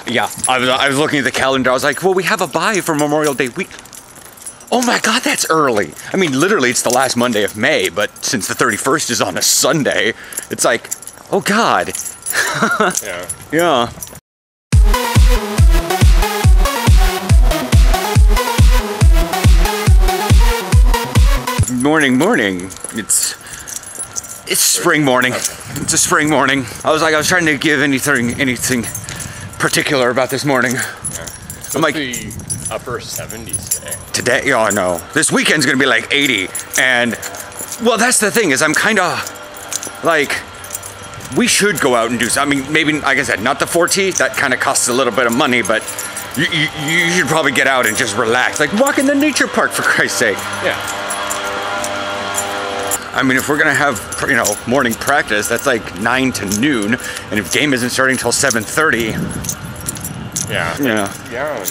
Yeah, I was looking at the calendar. I was like, well, we have a bye for Memorial Day week. Oh my God, that's early. I mean, literally, it's the last Monday of May, but since the 31st is on a Sunday, it's like, oh God. Yeah. Yeah. Morning. It's spring morning. It's a spring morning. I was trying to give anything particular about this morning. Yeah. I'm like, the upper 70s today. Today, oh no. This weekend's gonna be like 80. And, well, that's the thing, is I'm kind of, like, we should go out and do something. I mean, maybe, like I said, not the 4T. That kind of costs a little bit of money, but you should probably get out and just relax. Like, walk in the nature park, for Christ's sake. Yeah. I mean, if we're gonna have, you know, morning practice, that's like 9 to noon, and if game isn't starting till 7:30. Yeah,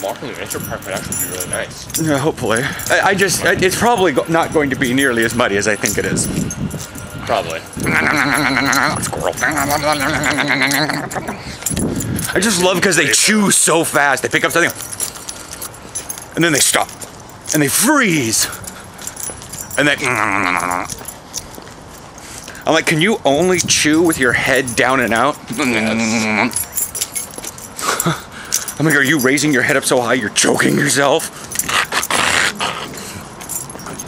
walking in the nature park would actually be really nice. Yeah, hopefully. It's probably not going to be nearly as muddy as I think it is. Probably. Squirrel. I just love because they chew so fast. They pick up something, and then they stop, and they freeze, and then. I'm like, can you only chew with your head down and out? Yes. I'm like, are you raising your head up so high you're choking yourself?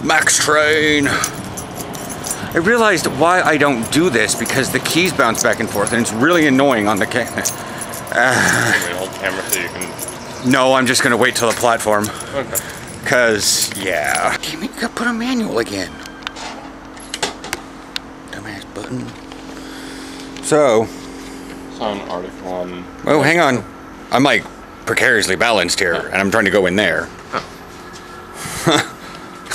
Max Train. I realized why I don't do this, because the keys bounce back and forth and it's really annoying on the camera. Old camera so you can... No, I'm just gonna wait till the platform. Okay. Cause, yeah. Damn it, you gotta put a manual again. Dumbass button. So. Saw an article on... Oh, hang on. I'm like precariously balanced here, and I'm trying to go in there.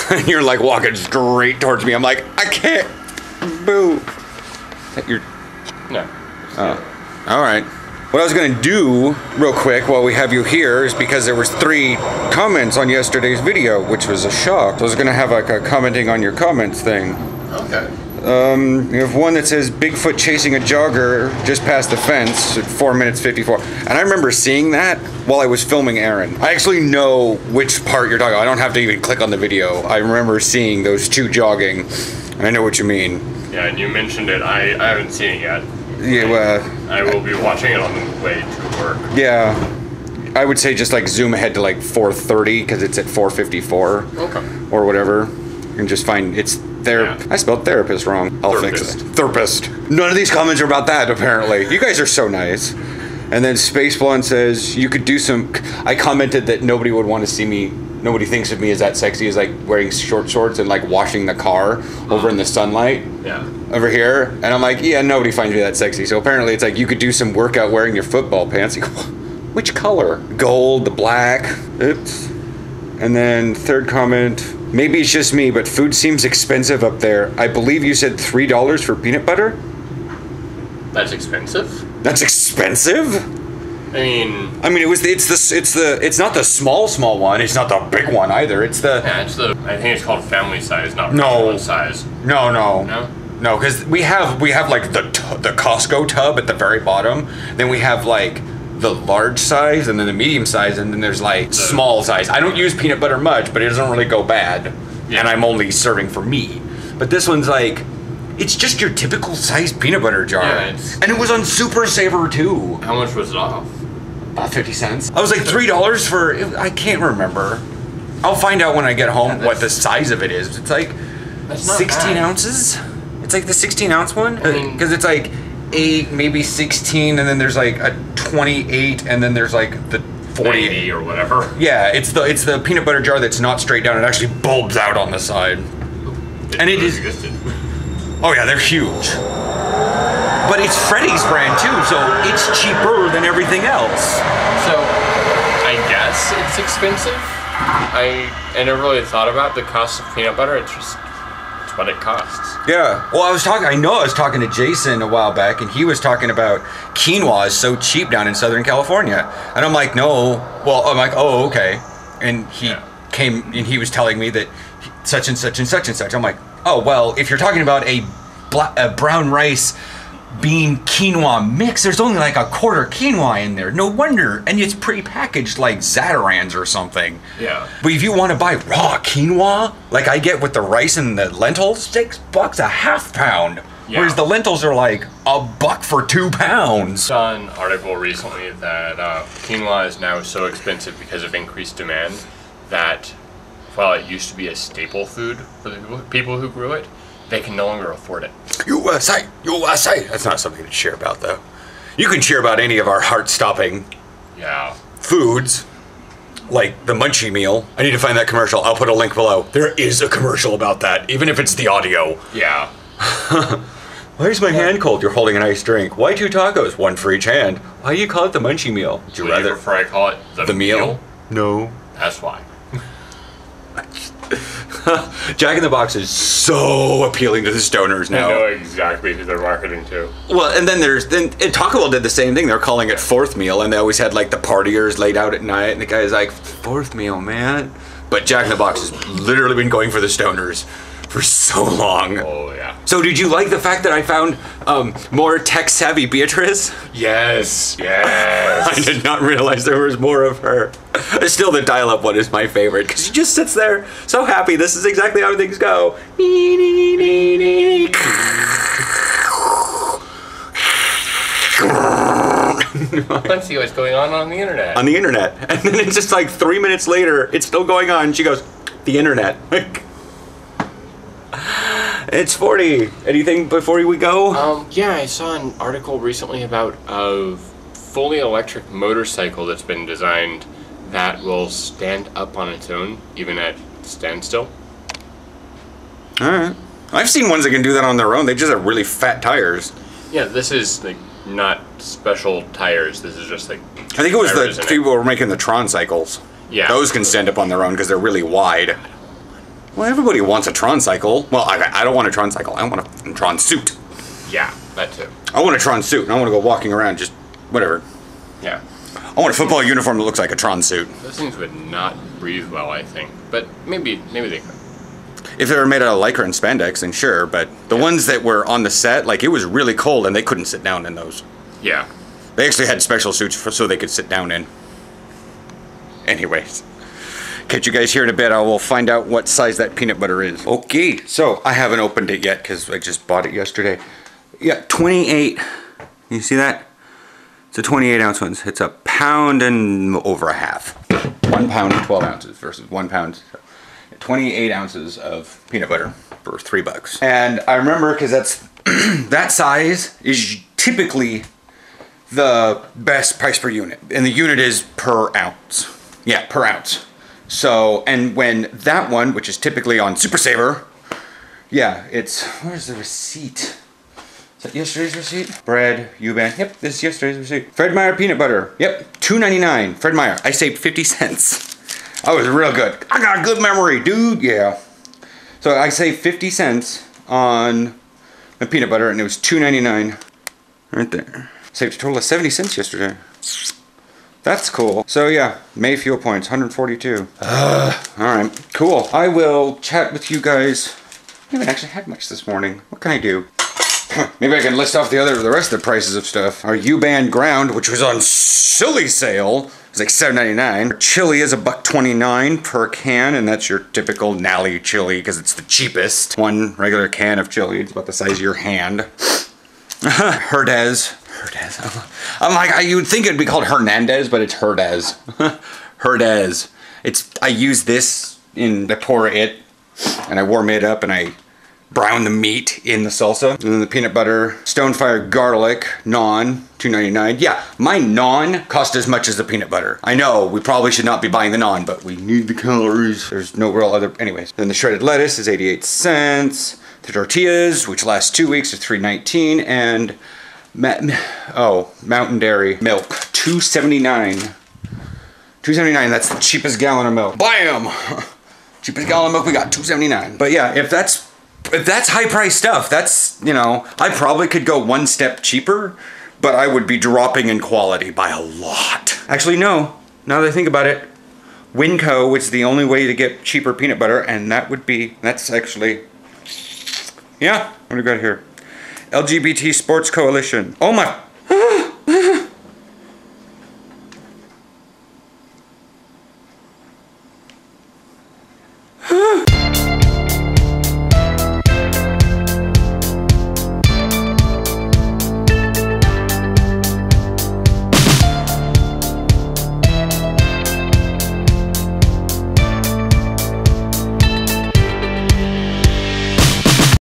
And you're like walking straight towards me. I'm like, I can't. Boo. Is that your... No. Oh. All right. What I was gonna do real quick while we have you here is because there was 3 comments on yesterday's video, which was a shock. So I was gonna have like a commenting on your comments thing. Okay. You have one that says Bigfoot chasing a jogger just past the fence at 4 minutes 54. And I remember seeing that while I was filming Aaron. I actually know which part you're talking about. I don't have to even click on the video. I remember seeing those 2 jogging, and I know what you mean. Yeah, and you mentioned it. I haven't seen it yet. Yeah, well... I will be watching it on the way to work. Yeah. I would say just like zoom ahead to like 4:30 because it's at 4:54. Okay. Or whatever. And just find it's there. Yeah. I spelled therapist wrong. I'll fix it. Therapist. None of these comments are about that, apparently. You guys are so nice. And then Space Blonde says, you could do some... I commented that nobody would want to see me... Nobody thinks of me as that sexy as like wearing short shorts and like washing the car over in the sunlight. Yeah. Over here. And I'm like, yeah, nobody finds me that sexy. So apparently it's like you could do some workout wearing your football pants. Which color? Gold, the black. Oops. And then third comment... Maybe it's just me, but food seems expensive up there. I believe you said $3 for peanut butter? That's expensive? That's expensive? I mean, it's not the small one. It's not the big one either. It's the... Yeah, I think it's called family size, not restaurant size. No. No? No, because we have like the Costco tub at the very bottom. Then we have like the large size, and then the medium size, and then there's like small size. I don't use peanut butter much, but it doesn't really go bad. Yeah. And I'm only serving for me. But this one's like, it's just your typical size peanut butter jar. Yeah, and it was on Super Saver too. How much was it off? About 50 cents. I was like $3 for, I can't remember. I'll find out when I get home what the size of it is. It's like 16 ounces. It's like the 16 ounce one. Because it's like 8, maybe 16, and then there's like a 28, and then there's like the 40 or whatever. Yeah, it's the peanut butter jar that's not straight down. It actually bulbs out on the side. And it is. Oh yeah, they're huge. But it's Freddy's brand too, so it's cheaper than everything else. So I guess it's expensive. I never really thought about the cost of peanut butter. It's what it costs. Yeah. Well, I was talking to Jason a while back, and he was talking about quinoa is so cheap down in Southern California. And I'm like, no. Well, I'm like, oh, okay. And he came and he was telling me that such and such and such and such. I'm like, oh, well, if you're talking about a brown rice bean quinoa mix. There's only like a quarter quinoa in there. No wonder. And it's pre-packaged like Zatarans or something. Yeah. But if you want to buy raw quinoa, like I get with the rice and the lentils, $6 a half pound. Yeah. Whereas the lentils are like $1 for 2 pounds. I saw an article recently that quinoa is now so expensive because of increased demand that while it used to be a staple food for the people who grew it, they can no longer afford it. USA! USA! That's not something to cheer about, though. You can cheer about any of our heart-stopping foods, like the Munchie Meal. I need to find that commercial. I'll put a link below. There is a commercial about that, even if it's the audio. Yeah. Why is my hand cold? You're holding an iced drink. Why 2 tacos? 1 for each hand. Why do you call it the Munchie Meal? Would you rather prefer I call it the meal? No. That's why. Jack in the Box is so appealing to the stoners now. I know exactly who they're marketing to. Well, and then Taco Bell did the same thing. They're calling it 4th meal, and they always had like the partiers laid out at night, and the guy's like, 4th meal, man. But Jack in the Box has literally been going for the stoners for so long. Oh, yeah. So did you like the fact that I found more tech-savvy Beatrice? Yes. Yes. I did not realize there was more of her. Still, the dial-up one is my favorite, because she just sits there so happy. This is exactly how things go. Let's see what's going on the internet. On the internet. And then it's just like 3 minutes later, it's still going on. She goes, the internet. It's 40. Anything before we go? Yeah, I saw an article recently about a fully electric motorcycle that's been designed that will stand up on its own, even at standstill. Alright. I've seen ones that can do that on their own. They just have really fat tires. Yeah, this is like not special tires. This is just like... I think it was the people who were making the Tron cycles. Yeah. Those can stand up on their own because they're really wide. Well, everybody wants a Tron cycle. Well, I don't want a Tron cycle. I want a Tron suit. Yeah, that too. I want a Tron suit, and I want to go walking around just whatever. Yeah. I want a football uniform that looks like a Tron suit. Those things would not breathe well, I think. But maybe they could. If they were made out of lycra and spandex, then sure. But the ones that were on the set, like, it was really cold, and they couldn't sit down in those. Yeah. They actually had special suits so they could sit down in. Anyways. Catch you guys here in a bit. I will find out what size that peanut butter is. Okay, so I haven't opened it yet because I just bought it yesterday. Yeah, 28. You see that? It's a 28 ounce one. It's a pound and over a half. 1 pound and 12 ounces versus 1 pound. 28 ounces of peanut butter for $3. And I remember because that's that size is typically the best price per unit. And the unit is per ounce. Yeah, per ounce. So, and when that one, which is typically on Super Saver, yeah, it's, where's the receipt? Is that yesterday's receipt? Bread, U-Band, yep, this is yesterday's receipt. Fred Meyer peanut butter, yep, $2.99, Fred Meyer. I saved 50 cents. I was real good. I got a good memory, dude, yeah. So I saved 50 cents on the peanut butter, and it was $2.99 right there. Saved a total of 70 cents yesterday. That's cool. So yeah, May fuel points, 142. Alright, cool. I will chat with you guys. I haven't actually had much this morning. What can I do? Maybe I can list off the rest of the prices of stuff. Our U-Band ground, which was on silly sale, is like $7.99. Our chili is $1.29 per can, and that's your typical Nally chili because it's the cheapest. One regular can of chili, it's about the size of your hand. Herdez. I'm like, you would think it'd be called Hernandez, but it's Herdez. Herdez. I use this I pour it, and I warm it up, and I brown the meat in the salsa. And then the peanut butter, Stonefire garlic, naan, $2.99. Yeah, my naan cost as much as the peanut butter. I know, we probably should not be buying the naan, but we need the calories. There's no real other, anyways. Then the shredded lettuce is 88 cents. The tortillas, which last 2 weeks, are $3.19, and Mountain Dairy milk, $2.79. $2.79, that's the cheapest gallon of milk. Bam! Cheapest gallon of milk we got, $2.79. But yeah, if that's high price stuff, that's, you know, I probably could go one step cheaper, but I would be dropping in quality by a lot. Actually, no. Now that I think about it, Winco is the only way to get cheaper peanut butter, and that's actually, yeah, what do we got here? LGBT Sports Coalition. Oh my.